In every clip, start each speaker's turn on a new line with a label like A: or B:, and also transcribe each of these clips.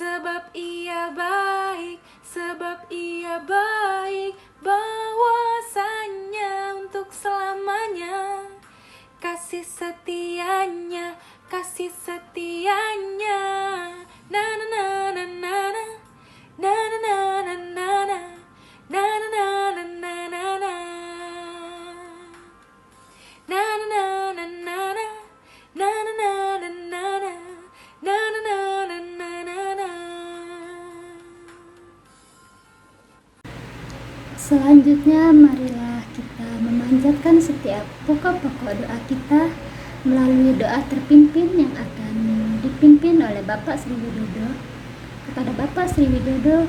A: sebab Ia baik, sebab Ia baik, bahwasanya untuk selamanya. Kasih setianya, kasih setianya. Na na na na na na. Na na na na na na. Na na na na na na na. Na na na na na na. Na na na na na na. Na na na na na na na.
B: Selanjutnya, marilah kita memanjatkan setiap pokok-pokok doa kita melalui doa terpimpin yang akan dipimpin oleh Bapak Sri Widodo. Kepada Bapak Sri Widodo,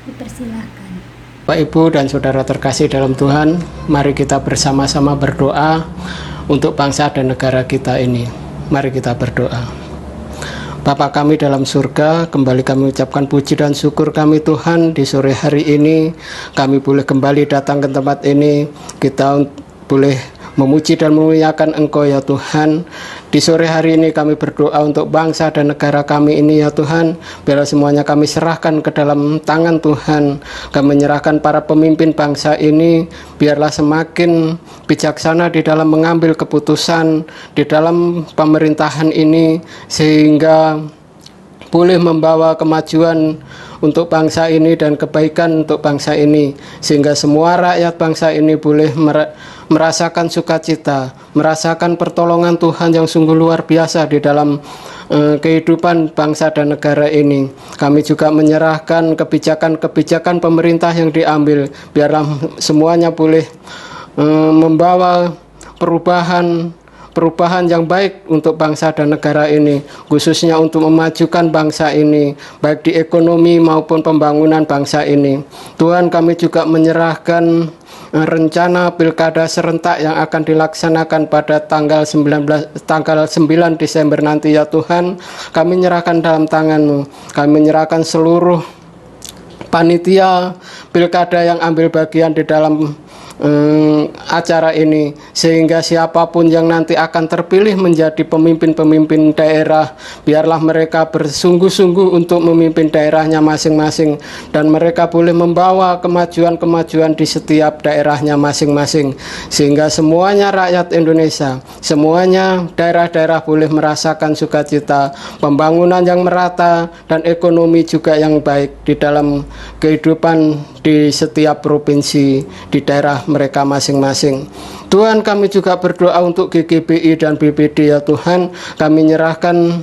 B: dipersilahkan.
C: Bapak, Ibu, dan Saudara terkasih dalam Tuhan, mari kita bersama-sama berdoa untuk bangsa dan negara kita ini. Mari kita berdoa. Bapa kami dalam surga, kembali kami ucapkan puji dan syukur kami Tuhan di sore hari ini. Kami boleh kembali datang ke tempat ini. Kita boleh memuji dan memuliakan Engkau ya Tuhan. Di sore hari ini kami berdoa untuk bangsa dan negara kami ini ya Tuhan. Biarlah semuanya kami serahkan ke dalam tangan Tuhan. Kami menyerahkan para pemimpin bangsa ini. Biarlah semakin bijaksana di dalam mengambil keputusan di dalam pemerintahan ini, sehingga boleh membawa kemajuan untuk bangsa ini dan kebaikan untuk bangsa ini, sehingga semua rakyat bangsa ini boleh merasakan sukacita, merasakan pertolongan Tuhan yang sungguh luar biasa di dalam kehidupan bangsa dan negara ini. Kami juga menyerahkan kebijakan-kebijakan pemerintah yang diambil, biarlah semuanya boleh membawa perubahan yang baik untuk bangsa dan negara ini, khususnya untuk memajukan bangsa ini, baik di ekonomi maupun pembangunan bangsa ini. Tuhan, kami juga menyerahkan rencana pilkada serentak yang akan dilaksanakan pada tanggal 9 Desember nanti ya Tuhan. Kami menyerahkan dalam tangan-Mu. Kami menyerahkan seluruh panitia pilkada yang ambil bagian di dalam acara ini, sehingga siapapun yang nanti akan terpilih menjadi pemimpin-pemimpin daerah, biarlah mereka bersungguh-sungguh untuk memimpin daerahnya masing-masing, dan mereka boleh membawa kemajuan-kemajuan di setiap daerahnya masing-masing, sehingga semuanya rakyat Indonesia, semuanya daerah-daerah boleh merasakan sukacita, pembangunan yang merata, dan ekonomi juga yang baik di dalam kehidupan di setiap provinsi di daerah mereka masing-masing. Tuhan, kami juga berdoa untuk GGBI dan BPD ya Tuhan. Kami menyerahkan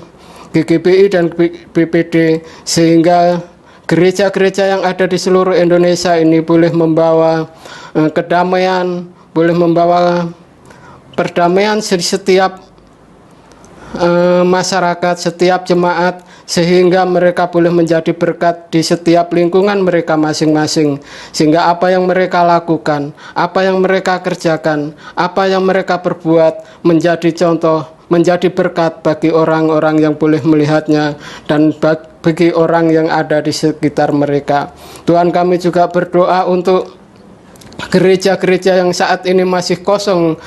C: GGBI dan BPD sehingga gereja-gereja yang ada di seluruh Indonesia ini boleh membawa kedamaian, boleh membawa perdamaian di setiap masyarakat, setiap jemaat, sehingga mereka boleh menjadi berkat di setiap lingkungan mereka masing-masing, sehingga apa yang mereka lakukan, apa yang mereka kerjakan, apa yang mereka perbuat menjadi contoh, menjadi berkat bagi orang-orang yang boleh melihatnya dan bagi orang yang ada di sekitar mereka. Tuhan, kami juga berdoa untuk gereja-gereja yang saat ini masih kosong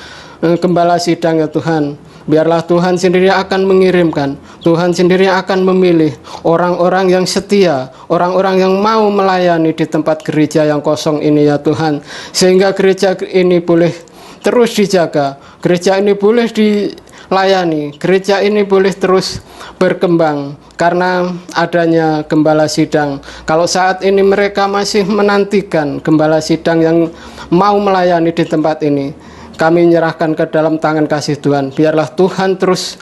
C: gembala sidang ya Tuhan. Biarlah Tuhan sendiri akan mengirimkan, Tuhan sendiri akan memilih orang-orang yang setia, orang-orang yang mau melayani di tempat gereja yang kosong ini ya Tuhan, sehingga gereja ini boleh terus dijaga, gereja ini boleh dilayani, gereja ini boleh terus berkembang karena adanya gembala sidang. Kalau saat ini mereka masih menantikan gembala sidang yang mau melayani di tempat ini, kami menyerahkan ke dalam tangan kasih Tuhan. Biarlah Tuhan terus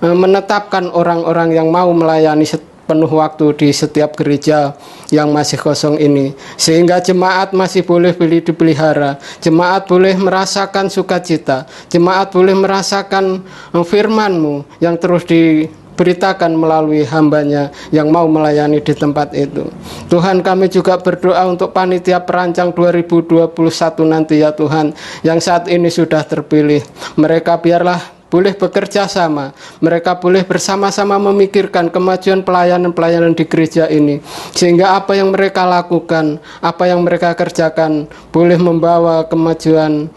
C: menetapkan orang-orang yang mau melayani penuh waktu di setiap gereja yang masih kosong ini, sehingga jemaat masih boleh dipelihara, jemaat boleh merasakan sukacita, jemaat boleh merasakan firman-Mu yang terus diberitakan melalui hambanya yang mau melayani di tempat itu. Tuhan, kami juga berdoa untuk panitia perancang 2021 nanti ya Tuhan, yang saat ini sudah terpilih. Mereka biarlah boleh bekerja sama, mereka boleh bersama-sama memikirkan kemajuan pelayanan-pelayanan di gereja ini, sehingga apa yang mereka lakukan, apa yang mereka kerjakan boleh membawa kemajuan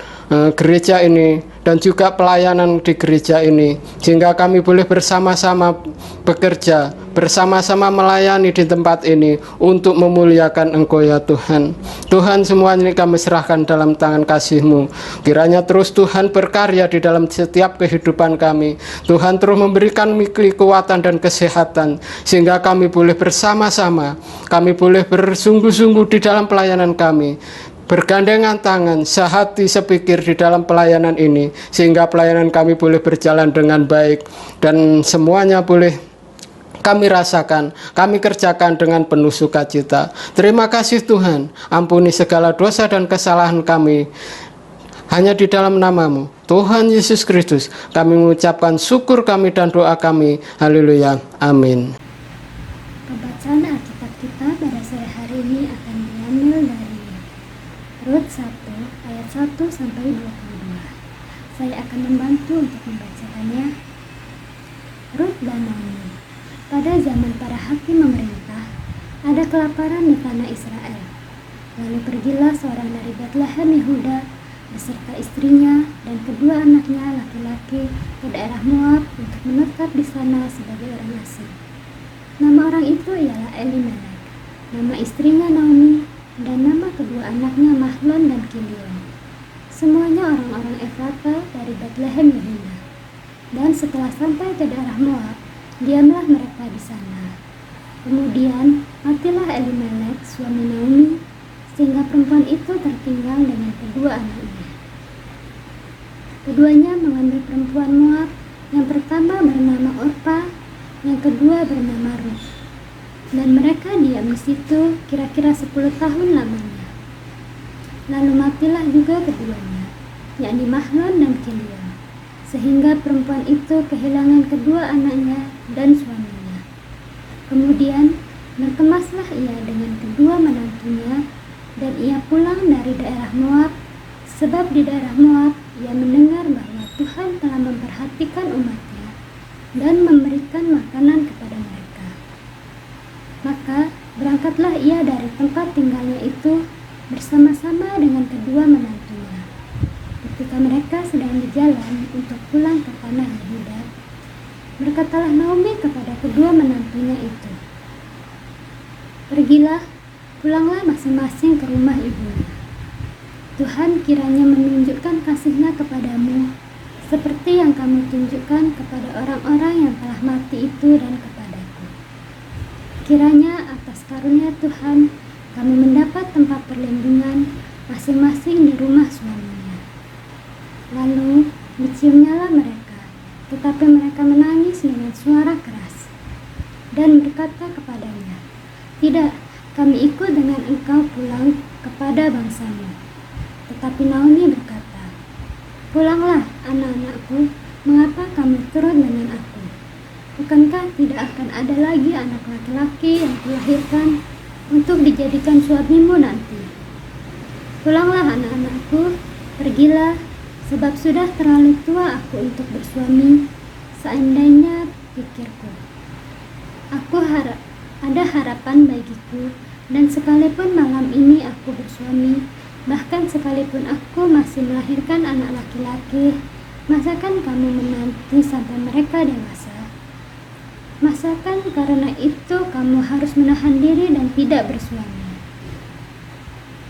C: gereja ini dan juga pelayanan di gereja ini, sehingga kami boleh bersama-sama bekerja, bersama-sama melayani di tempat ini untuk memuliakan Engkau ya Tuhan. Tuhan, semuanya kami serahkan dalam tangan kasih-Mu. Kiranya terus Tuhan berkarya di dalam setiap kehidupan kami. Tuhan terus memberikan kekuatan dan kesehatan, sehingga kami boleh bersama-sama, kami boleh bersungguh-sungguh di dalam pelayanan kami, bergandengan tangan, sehati sepikir di dalam pelayanan ini, sehingga pelayanan kami boleh berjalan dengan baik dan semuanya boleh kami rasakan, kami kerjakan dengan penuh sukacita. Terima kasih Tuhan, ampuni segala dosa dan kesalahan kami hanya di dalam nama-Mu, Tuhan Yesus Kristus. Kami mengucapkan syukur kami dan doa kami. Haleluya, amin.
B: Pembacaan Alkitab kita pada sore hari ini akan diambil dari Rut 1 ayat 1 sampai 22. Saya akan membantu untuk membacakannya. Rut dan Naomi. Pada zaman para hakim memerintah, ada kelaparan di tanah Israel. Lalu pergilah seorang dari Betlehem Yehuda beserta istrinya dan kedua anaknya laki-laki ke daerah Moab untuk menetap di sana sebagai orang asing. Nama orang itu ialah Elimelek, nama istrinya Naomi, dan nama kedua anaknya Mahlon dan Kilion. Semuanya orang-orang Efrata dari Betlehem Yehuda. Dan setelah sampai ke daerah Moab, diamlah mereka di sana. Kemudian matilah Elimelek suami Naomi, sehingga perempuan itu tertinggal dengan kedua anaknya. Keduanya mengambil perempuan Moab, yang pertama bernama Orpa, yang kedua bernama Rut. Dan mereka diam di situ kira-kira 10 tahun lamanya. Lalu matilah juga keduanya, yakni Mahlon dan Kilion, sehingga perempuan itu kehilangan kedua anaknya dan suaminya. Kemudian berkemaslah ia dengan kedua menantunya, dan ia pulang dari daerah Moab, sebab di daerah Moab ia mendengar bahwa Tuhan telah memperhatikan umatnya dan memberikan makanan kepada mereka. Maka berangkatlah ia dari tempat tinggalnya itu bersama-sama dengan kedua menantunya. Ketika mereka sedang berjalan untuk pulang ke tanah Yehuda, berkatalah Naomi kepada kedua menantunya itu, "Pergilah, pulanglah masing-masing ke rumah ibunya. Tuhan kiranya menunjukkan kasih-Nya kepadamu, seperti yang kamu tunjukkan kepada orang-orang yang telah mati itu dan kepadaku. Kiranya atas karunia Tuhan kami mendapat tempat perlindungan masing-masing di rumah suaminya." Lalu diciumnyalah mereka, tetapi mereka menangis dengan suara keras dan berkata kepadanya, "Tidak, kami ikut dengan engkau pulang kepada bangsamu." Tetapi Naomi berkata, "Pulanglah anak-anakku, mengapa kamu turun dengan aku? Bukankah tidak akan ada lagi anak laki-laki yang kulahirkan untuk dijadikan suamimu nanti? Pulanglah anak-anakku, pergilah, sebab sudah terlalu tua aku untuk bersuami. Seandainya, pikirku, ada harapan bagiku, dan sekalipun malam ini aku bersuami, bahkan sekalipun aku masih melahirkan anak laki-laki, masakan kamu menanti sampai mereka dewasa? Masakan karena itu kamu harus menahan diri dan tidak bersuami?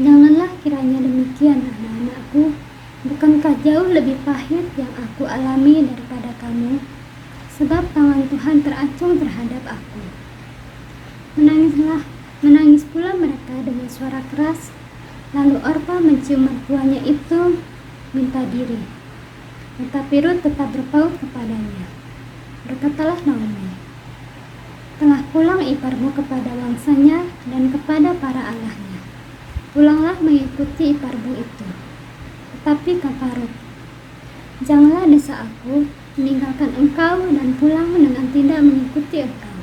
B: Janganlah kiranya demikian, anak-anakku. Bukankah jauh lebih pahit yang aku alami daripada kamu? Sebab tangan Tuhan teracung terhadap aku." Menangis pula mereka dengan suara keras. Lalu Orpa mencium mertuanya itu minta diri. Tetapi Rut tetap berpaut kepadanya. Berkatalah Naomi, "Telah pulang iparmu kepada wangsanya dan kepada para allahnya. Pulanglah mengikuti iparmu itu." Tetapi kata Rut, "Janganlah desa aku meninggalkan engkau dan pulang dengan tidak mengikuti engkau.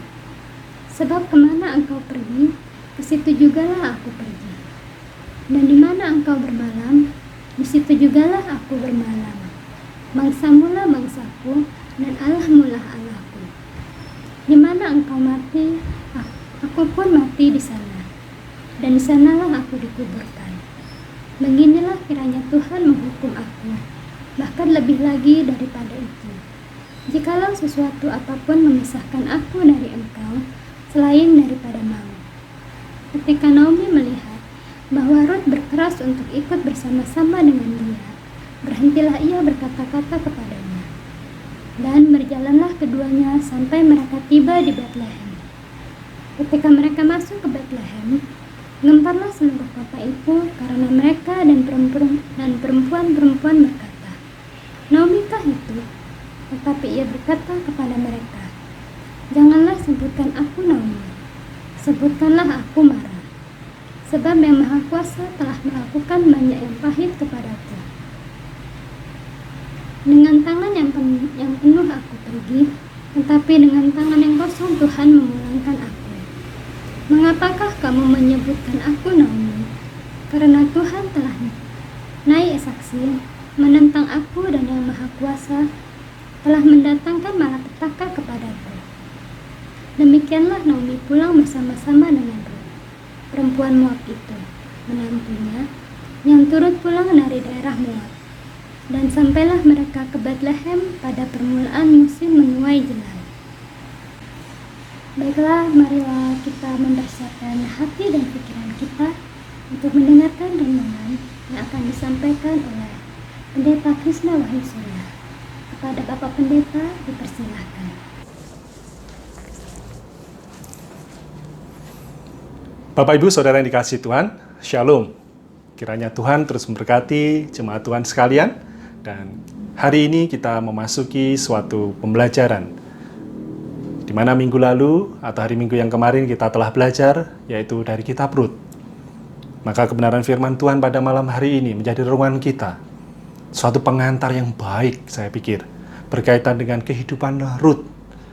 B: Sebab kemana engkau pergi, ke situ jugalah aku pergi. Dan di mana engkau bermalam, di situ jugalah aku bermalam. Bangsamulah bangsaku, dan Allahmulah Allahku. Di mana engkau mati, aku pun mati di sana, dan di sanalah aku dikuburkan. Beginilah kiranya Tuhan menghukum aku, bahkan lebih lagi daripada itu. Jikalau sesuatu apapun memisahkan aku dari engkau, selain daripada maut. Ketika Naomi melihat bahwa Ruth berkeras untuk ikut bersama-sama dengan dia, berhentilah ia berkata-kata kepadanya. Dan berjalanlah keduanya sampai mereka tiba di Betlehem. Ketika mereka masuk ke Betlehem, gemparlah seluruh kota itu karena mereka dan perempuan-perempuan berkata, "Naomi-kah itu?" Tetapi ia berkata kepada mereka, "Janganlah sebutkan aku Naomi, sebutkanlah aku Mara, sebab Yang Maha Kuasa telah melakukan banyak yang pahit kepadaku. Dengan tangan yang penuh aku pergi, tetapi dengan tangan yang kosong Tuhan memulangkan aku. Mengapakah kamu menyebutkan aku Naomi? Karena Tuhan telah naik saksi menentang aku, dan Yang Maha Kuasa telah mendatangkan malapetaka kepadaku." Demikianlah Naomi pulang bersama-sama dengan Ruth, perempuan Moab itu, menantunya, yang turut pulang dari daerah Moab. Dan sampailah mereka ke Betlehem pada permulaan musim menuai jelai. Baiklah, marilah kita mempersiapkan hati dan pikiran kita untuk mendengarkan renungan yang akan disampaikan oleh Pendeta Krisna Wahyu Surya. Kepada Bapak Pendeta dipersilahkan.
D: Bapak Ibu Saudara yang dikasihi Tuhan, Shalom. Kiranya Tuhan terus memberkati jemaat Tuhan sekalian. Dan hari ini kita memasuki suatu pembelajaran di mana minggu lalu atau hari Minggu yang kemarin kita telah belajar, yaitu dari kitab Rut. Maka kebenaran firman Tuhan pada malam hari ini menjadi renungan kita, suatu pengantar yang baik saya pikir, berkaitan dengan kehidupan Rut,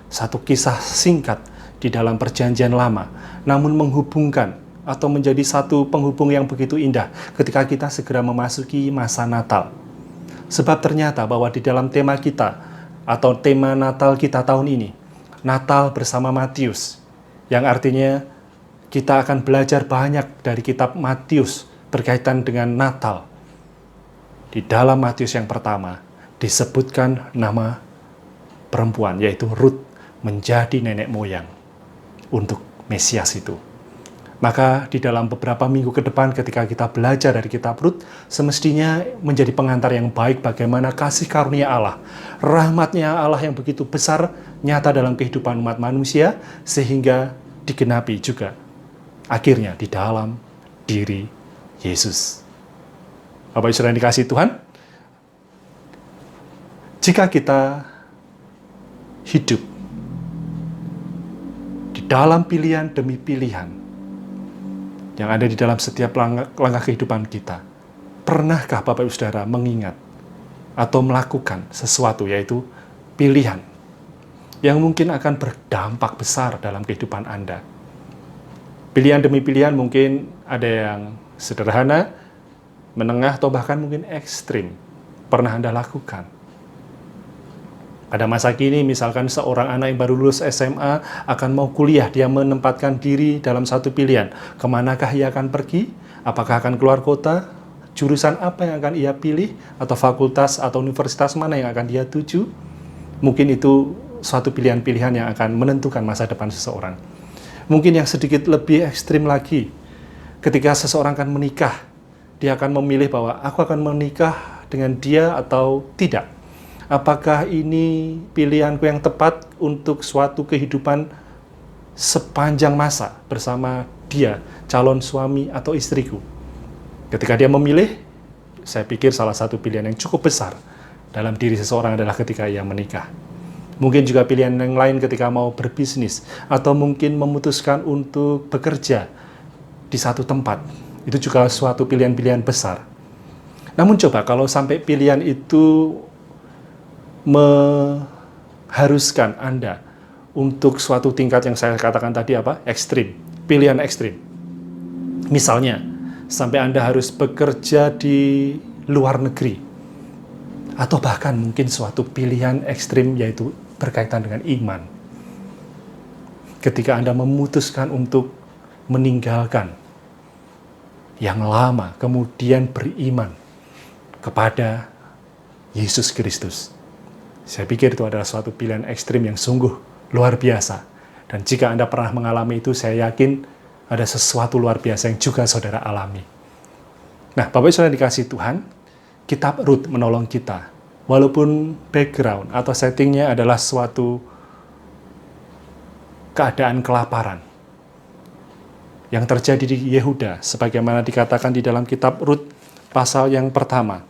D: satu kisah singkat di dalam perjanjian lama, namun menghubungkan atau menjadi satu penghubung yang begitu indah ketika kita segera memasuki masa Natal. Sebab ternyata bahwa di dalam tema kita atau tema Natal kita tahun ini, Natal bersama Matius, yang artinya kita akan belajar banyak dari kitab Matius berkaitan dengan Natal. Di dalam Matius yang pertama disebutkan nama perempuan, yaitu Rut, menjadi nenek moyang untuk Mesias itu. Maka di dalam beberapa minggu ke depan ketika kita belajar dari kitab Rut, semestinya menjadi pengantar yang baik bagaimana kasih karunia Allah, rahmatnya Allah yang begitu besar nyata dalam kehidupan umat manusia, sehingga digenapi juga akhirnya di dalam diri Yesus. Bapak Ibu Saudara yang dikasihi Tuhan, jika kita hidup di dalam pilihan demi pilihan yang ada di dalam setiap langkah kehidupan kita, pernahkah Bapak Ibu Saudara mengingat atau melakukan sesuatu, yaitu pilihan yang mungkin akan berdampak besar dalam kehidupan Anda? Pilihan demi pilihan mungkin ada yang sederhana, menengah, atau bahkan mungkin ekstrim pernah Anda lakukan. Pada masa kini, misalkan seorang anak yang baru lulus SMA akan mau kuliah, dia menempatkan diri dalam satu pilihan. Kemanakah ia akan pergi? Apakah akan keluar kota? Jurusan apa yang akan ia pilih? Atau fakultas atau universitas mana yang akan dia tuju? Mungkin itu suatu pilihan-pilihan yang akan menentukan masa depan seseorang. Mungkin yang sedikit lebih ekstrim lagi, ketika seseorang akan menikah, dia akan memilih bahwa aku akan menikah dengan dia atau tidak. Apakah ini pilihanku yang tepat untuk suatu kehidupan sepanjang masa bersama dia, calon suami atau istriku? Ketika dia memilih, saya pikir salah satu pilihan yang cukup besar dalam diri seseorang adalah ketika ia menikah. Mungkin juga pilihan yang lain ketika mau berbisnis, atau mungkin memutuskan untuk bekerja di satu tempat. Itu juga suatu pilihan-pilihan besar. Namun coba kalau sampai pilihan itu mengharuskan Anda untuk suatu tingkat yang saya katakan tadi ekstrim, pilihan ekstrim. Misalnya, sampai Anda harus bekerja di luar negeri, atau bahkan mungkin suatu pilihan ekstrim yaitu berkaitan dengan iman. Ketika Anda memutuskan untuk meninggalkan yang lama, kemudian beriman kepada Yesus Kristus. Saya pikir itu adalah suatu pilihan ekstrim yang sungguh luar biasa. Dan jika Anda pernah mengalami itu, saya yakin ada sesuatu luar biasa yang juga saudara alami. Nah, Bapak Ibu Saudara dikasih Tuhan, kitab Rut menolong kita. Walaupun background atau settingnya adalah suatu keadaan kelaparan yang terjadi di Yehuda, sebagaimana dikatakan di dalam kitab Rut pasal yang pertama,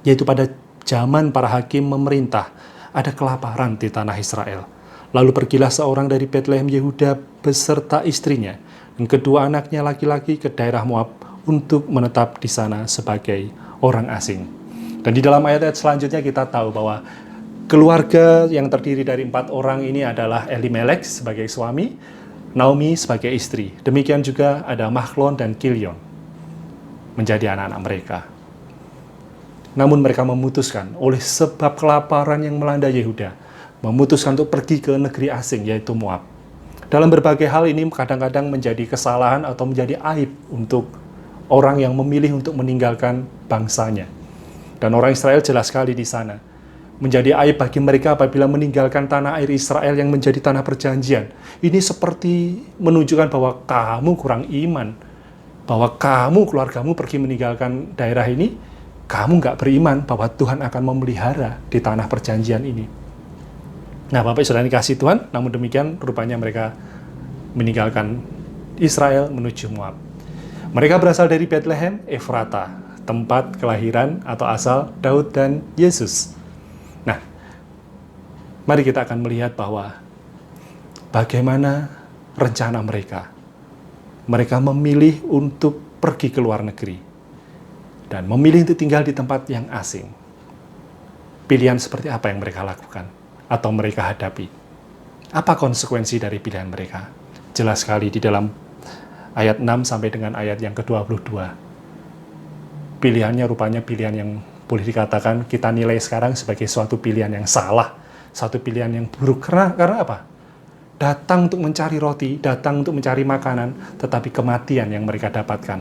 D: yaitu pada zaman para hakim memerintah, ada kelaparan di tanah Israel. Lalu pergilah seorang dari Betlehem Yehuda beserta istrinya dan kedua anaknya laki-laki ke daerah Moab untuk menetap di sana sebagai orang asing. Dan di dalam ayat-ayat selanjutnya kita tahu bahwa keluarga yang terdiri dari 4 orang ini adalah Elimelek sebagai suami, Naomi sebagai istri. Demikian juga ada Mahlon dan Kilion menjadi anak-anak mereka. Namun mereka memutuskan oleh sebab kelaparan yang melanda Yehuda, memutuskan untuk pergi ke negeri asing, yaitu Moab. Dalam berbagai hal ini kadang-kadang menjadi kesalahan atau menjadi aib untuk orang yang memilih untuk meninggalkan bangsanya. Dan orang Israel jelas sekali di sana. Menjadi aib bagi mereka apabila meninggalkan tanah air Israel yang menjadi tanah perjanjian. Ini seperti menunjukkan bahwa kamu kurang iman. Bahwa kamu, keluargamu pergi meninggalkan daerah ini, kamu nggak beriman bahwa Tuhan akan memelihara di tanah perjanjian ini. Nah, Bapak Saudara dikasih Tuhan, namun demikian rupanya mereka meninggalkan Israel menuju Moab. Mereka berasal dari Bethlehem, Efrata, tempat kelahiran atau asal Daud dan Yesus. Nah, mari kita akan melihat bahwa bagaimana rencana mereka. Mereka memilih untuk pergi ke luar negeri dan memilih untuk tinggal di tempat yang asing. Pilihan seperti apa yang mereka lakukan atau mereka hadapi? Apa konsekuensi dari pilihan mereka? Jelas sekali di dalam ayat 6 sampai dengan ayat yang ke-22. Pilihannya rupanya pilihan yang boleh dikatakan kita nilai sekarang sebagai suatu pilihan yang salah, suatu pilihan yang buruk. Karena apa? Datang untuk mencari roti, datang untuk mencari makanan, tetapi kematian yang mereka dapatkan.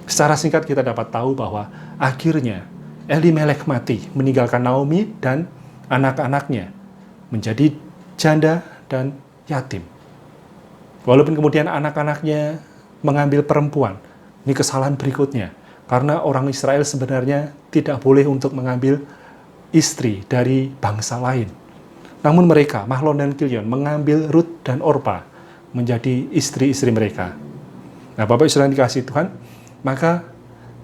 D: Secara singkat kita dapat tahu bahwa akhirnya Elimelek mati, meninggalkan Naomi dan anak-anaknya menjadi janda dan yatim. Walaupun kemudian anak-anaknya mengambil perempuan, ini kesalahan berikutnya. Karena orang Israel sebenarnya tidak boleh untuk mengambil istri dari bangsa lain. Namun mereka, Mahlon dan Kilion, mengambil Rut dan Orpa menjadi istri-istri mereka. Nah, Bapak Saudara dikasih Tuhan, maka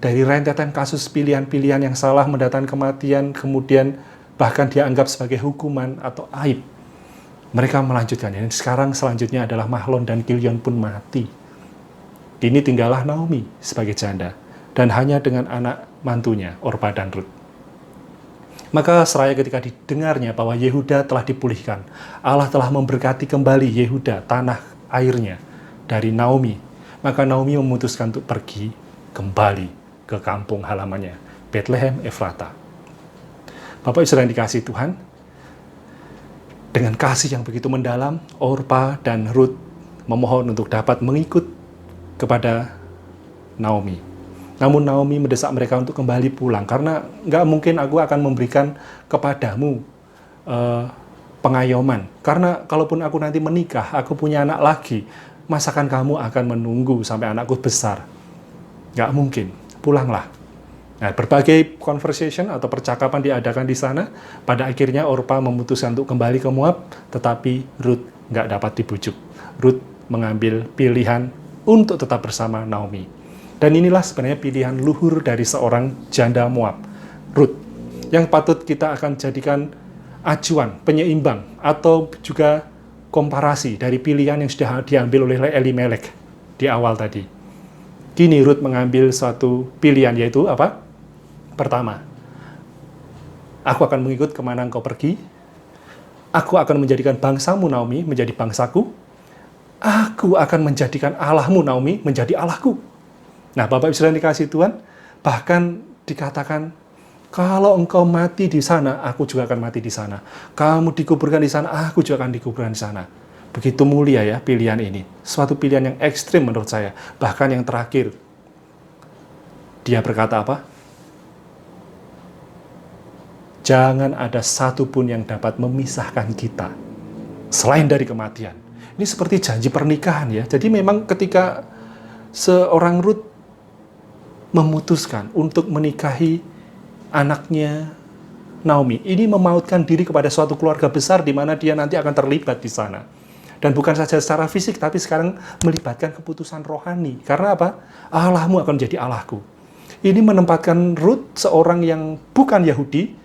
D: dari rentetan kasus pilihan-pilihan yang salah mendatangkan kematian, kemudian bahkan dianggap sebagai hukuman atau aib, mereka melanjutkan. Dan sekarang selanjutnya adalah Mahlon dan Kilion pun mati. Kini tinggallah Naomi sebagai janda, dan hanya dengan anak mantunya, Orpa dan Rut. Maka seraya ketika didengarnya bahwa Yehuda telah dipulihkan, Allah telah memberkati kembali Yehuda, tanah airnya, dari Naomi, maka Naomi memutuskan untuk pergi kembali ke kampung halamannya, Bethlehem Efrata. Bapak Ibu Saudara yang dikasihi Tuhan, dengan kasih yang begitu mendalam, Orpa dan Rut memohon untuk dapat mengikut kepada Naomi. Namun Naomi mendesak mereka untuk kembali pulang, karena nggak mungkin aku akan memberikan kepadamu pengayoman. Karena kalaupun aku nanti menikah, aku punya anak lagi, masakan kamu akan menunggu sampai anakku besar. Nggak mungkin, pulanglah. Nah, berbagai conversation atau percakapan diadakan di sana. Pada akhirnya Orpa memutuskan untuk kembali ke Moab, tetapi Rut nggak dapat dibujuk. Rut mengambil pilihan untuk tetap bersama Naomi. Dan inilah sebenarnya pilihan luhur dari seorang janda Moab, Rut, yang patut kita akan jadikan acuan, penyeimbang, atau juga komparasi dari pilihan yang sudah diambil oleh Elimelek di awal tadi. Kini Rut mengambil suatu pilihan, yaitu apa? Pertama, aku akan mengikut kemana engkau pergi. Aku akan menjadikan bangsamu Naomi menjadi bangsaku. Aku akan menjadikan Allahmu Naomi menjadi Allahku. Nah, Bapak Ibu Saudara dikasihi Tuhan, bahkan dikatakan, kalau engkau mati di sana, aku juga akan mati di sana. Kamu dikuburkan di sana, aku juga akan dikuburkan di sana. Begitu mulia ya pilihan ini. Suatu pilihan yang ekstrim menurut saya. Bahkan yang terakhir, dia berkata apa? Jangan ada satupun yang dapat memisahkan kita selain dari kematian. Ini seperti janji pernikahan ya. Jadi memang ketika seorang Ruth memutuskan untuk menikahi anaknya Naomi, ini memautkan diri kepada suatu keluarga besar di mana dia nanti akan terlibat di sana. Dan bukan saja secara fisik, tapi sekarang melibatkan keputusan rohani. Karena apa? Allahmu akan menjadi Allahku. Ini menempatkan Ruth, seorang yang bukan Yahudi,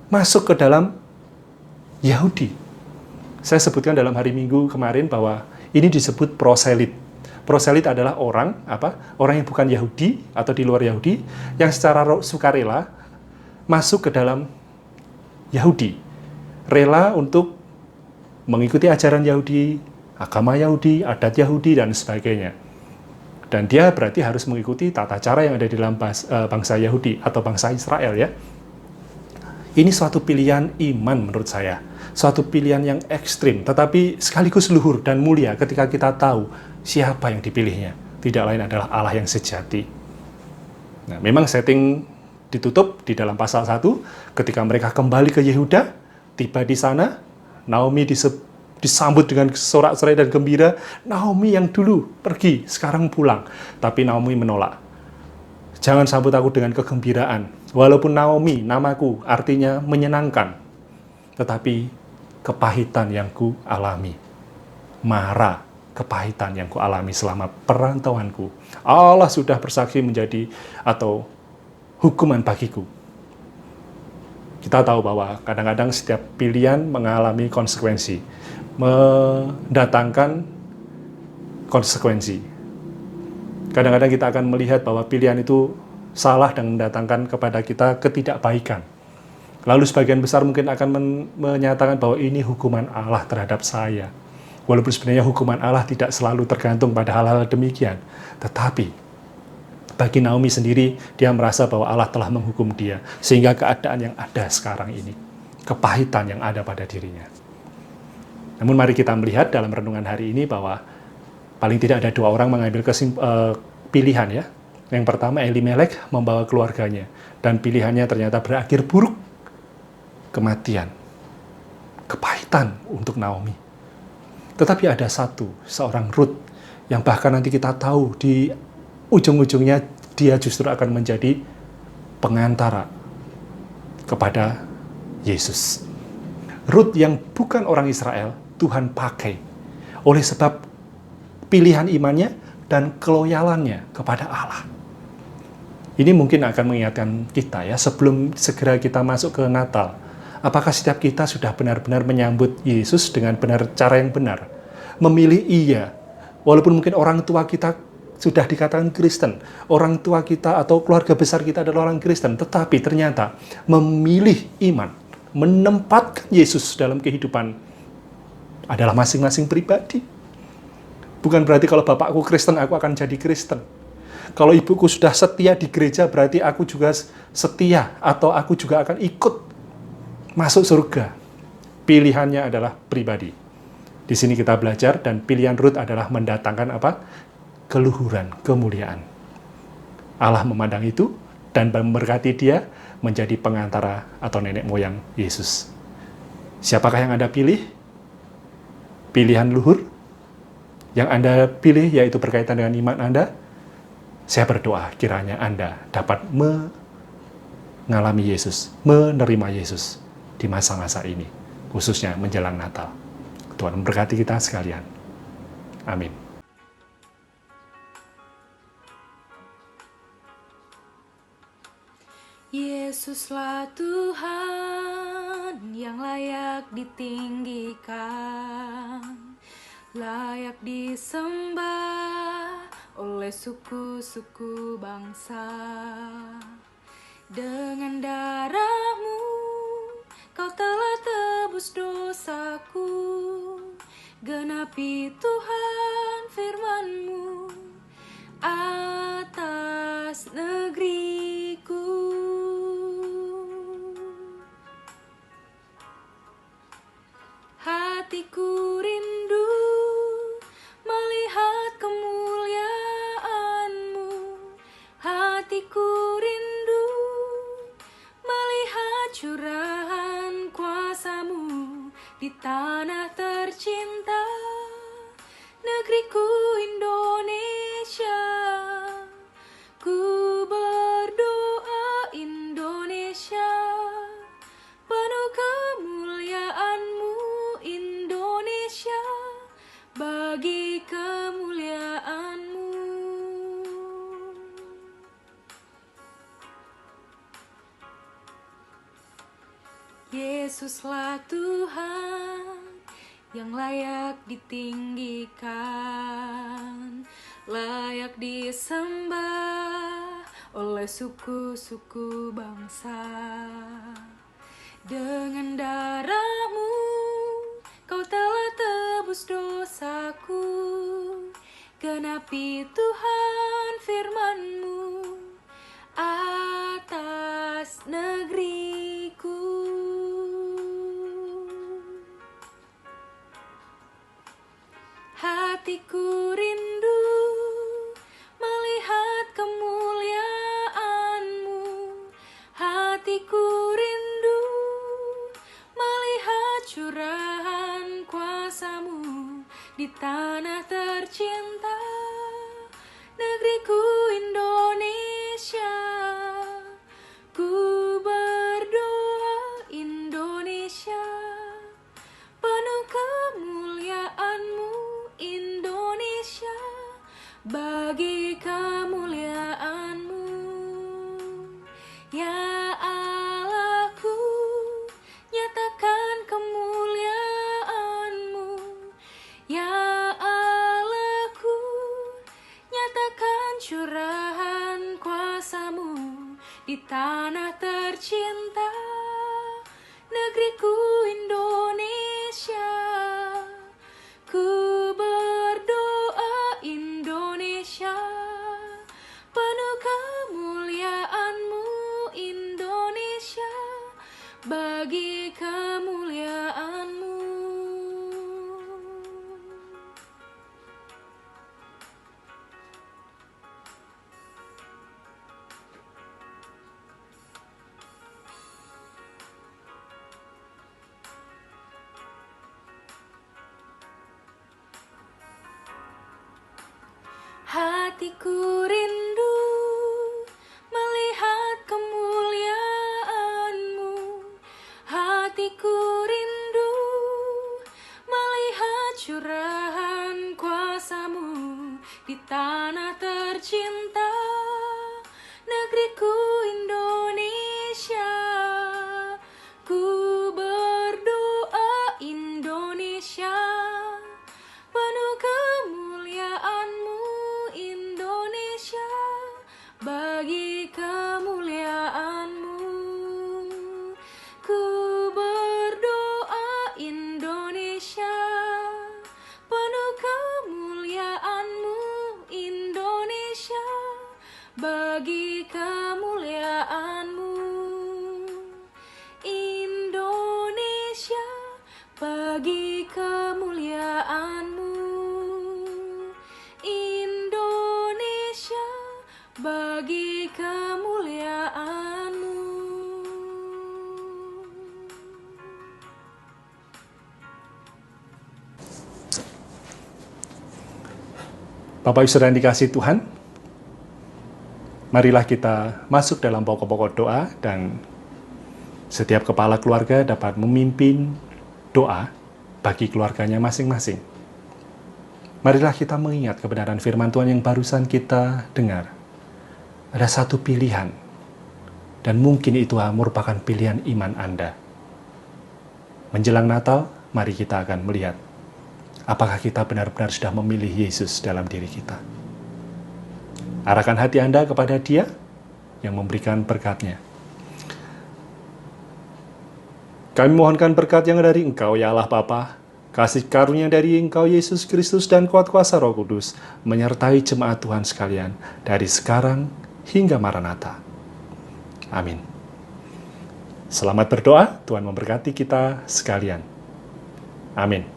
D: masuk ke dalam Yahudi. Saya sebutkan dalam hari Minggu kemarin bahwa ini disebut proselit. Proselit adalah orang yang bukan Yahudi atau di luar Yahudi yang secara sukarela masuk ke dalam Yahudi, rela untuk mengikuti ajaran Yahudi, agama Yahudi, adat Yahudi dan sebagainya. Dan dia berarti harus mengikuti tata cara yang ada di dalam bangsa Yahudi atau bangsa Israel ya. Ini suatu pilihan iman menurut saya, suatu pilihan yang ekstrim, tetapi sekaligus luhur dan mulia ketika kita tahu siapa yang dipilihnya. Tidak lain adalah Allah yang sejati. Nah, memang setting ditutup di dalam pasal 1, ketika mereka kembali ke Yehuda, tiba di sana, Naomi disambut dengan sorak-sorai dan gembira. Naomi yang dulu pergi, sekarang pulang. Tapi Naomi menolak. Jangan sambut aku dengan kegembiraan. Walaupun Naomi, namaku, artinya menyenangkan. Tetapi kepahitan yang ku alami. Mara, kepahitan yang ku alami selama perantauanku. Allah sudah bersaksi menjadi atau hukuman bagiku. Kita tahu bahwa kadang-kadang setiap pilihan mengalami konsekuensi. Mendatangkan konsekuensi. Kadang-kadang kita akan melihat bahwa pilihan itu salah dan mendatangkan kepada kita ketidakbaikan. Lalu sebagian besar mungkin akan menyatakan bahwa ini hukuman Allah terhadap saya. Walaupun sebenarnya hukuman Allah tidak selalu tergantung pada hal-hal demikian. Tetapi bagi Naomi sendiri, dia merasa bahwa Allah telah menghukum dia. Sehingga keadaan yang ada sekarang ini, kepahitan yang ada pada dirinya. Namun mari kita melihat dalam renungan hari ini bahwa paling tidak ada 2 orang mengambil pilihan ya. Yang pertama Elimelek membawa keluarganya. Dan pilihannya ternyata berakhir buruk. Kematian. Kepahitan untuk Naomi. Tetapi ada seorang Ruth, yang bahkan nanti kita tahu di ujung-ujungnya dia justru akan menjadi pengantara kepada Yesus. Ruth yang bukan orang Israel, Tuhan pakai. Oleh sebab pilihan imannya dan keloyalannya kepada Allah. Ini mungkin akan mengingatkan kita ya, sebelum segera kita masuk ke Natal. Apakah setiap kita sudah benar-benar menyambut Yesus dengan cara yang benar? Memilih iya, walaupun mungkin orang tua kita sudah dikatakan Kristen, orang tua kita atau keluarga besar kita adalah orang Kristen, tetapi ternyata memilih iman, menempatkan Yesus dalam kehidupan adalah masing-masing pribadi. Bukan berarti kalau bapakku Kristen, aku akan jadi Kristen. Kalau ibuku sudah setia di gereja, berarti aku juga setia, atau aku juga akan ikut masuk surga. Pilihannya adalah pribadi. Di sini kita belajar, dan pilihan Ruth adalah mendatangkan apa? Keluhuran, kemuliaan. Allah memandang itu, dan memberkati dia menjadi pengantara atau nenek moyang Yesus. Siapakah yang Anda pilih? Pilihan luhur? Yang Anda pilih yaitu berkaitan dengan iman Anda. Saya berdoa kiranya Anda dapat mengalami Yesus, menerima Yesus di masa-masa ini, khususnya menjelang Natal. Tuhan memberkati kita sekalian. Amin.
A: Yesuslah Tuhan yang layak ditinggikan, layak disembah oleh suku-suku bangsa. Dengan darah-Mu Kau telah tebus dosaku, genapi Tuhan firman-Mu atas negeriku. Hatiku rindu melihat kemuliaan-Mu. Hatiku rindu melihat curah di tanah tercinta, negeriku Indonesia. Ku berdoa Indonesia, penuh kemuliaan-Mu Indonesia, bagi kemuliaan-Mu. Yesuslah Tuhan yang layak ditinggikan, layak disembah oleh suku-suku bangsa. Dengan darah-Mu Kau telah tebus dosaku, genapi Tuhan firman-Mu atas negeriku. Hatiku rindu melihat kemuliaan-Mu. Hatiku rindu melihat curahan kuasa-Mu di tanah tercinta, negeriku Indonesia. Ku berdoa Indonesia, penuh kemuliaan-Mu Indonesia, bagi kemuliaan-Mu. Ya Allahku, nyatakan kemuliaan-Mu. Ya Allahku, nyatakan curahan kuasa-Mu di tanah tercinta, negeriku Indonesia. Ku berdoa Indonesia, penuh kemuliaan-Mu Indonesia, bagi kemuliaan-Mu. Hatiku rindu melihat kemuliaan-Mu. Hatiku rindu melihat curahan kuasa-Mu di tanah tercinta, negeriku Indonesia. Ku berdoa Indonesia, penuh kemuliaan-Mu Indonesia, bagi kemuliaan-Mu. Ku berdoa Indonesia, penuh kemuliaan-Mu Indonesia, bagi kemuliaan-Mu. Indonesia, bagi kemuliaan-Mu. Indonesia, bagi kemuliaan-Mu.
D: Bapak Ibu Saudara yang dikasihi Tuhan, marilah kita masuk dalam pokok-pokok doa dan setiap kepala keluarga dapat memimpin doa bagi keluarganya masing-masing. Marilah kita mengingat kebenaran firman Tuhan yang barusan kita dengar. Ada satu pilihan, dan mungkin itu merupakan pilihan iman Anda. Menjelang Natal, mari kita akan melihat apakah kita benar-benar sudah memilih Yesus dalam diri kita. Arahkan hati Anda kepada Dia yang memberikan berkat-Nya. Kami mohonkan berkat yang dari Engkau, ya Allah Bapa, kasih karunia dari Engkau Yesus Kristus dan kuat kuasa Roh Kudus menyertai jemaat Tuhan sekalian dari sekarang hingga Maranatha. Amin. Selamat berdoa, Tuhan memberkati kita sekalian. Amin.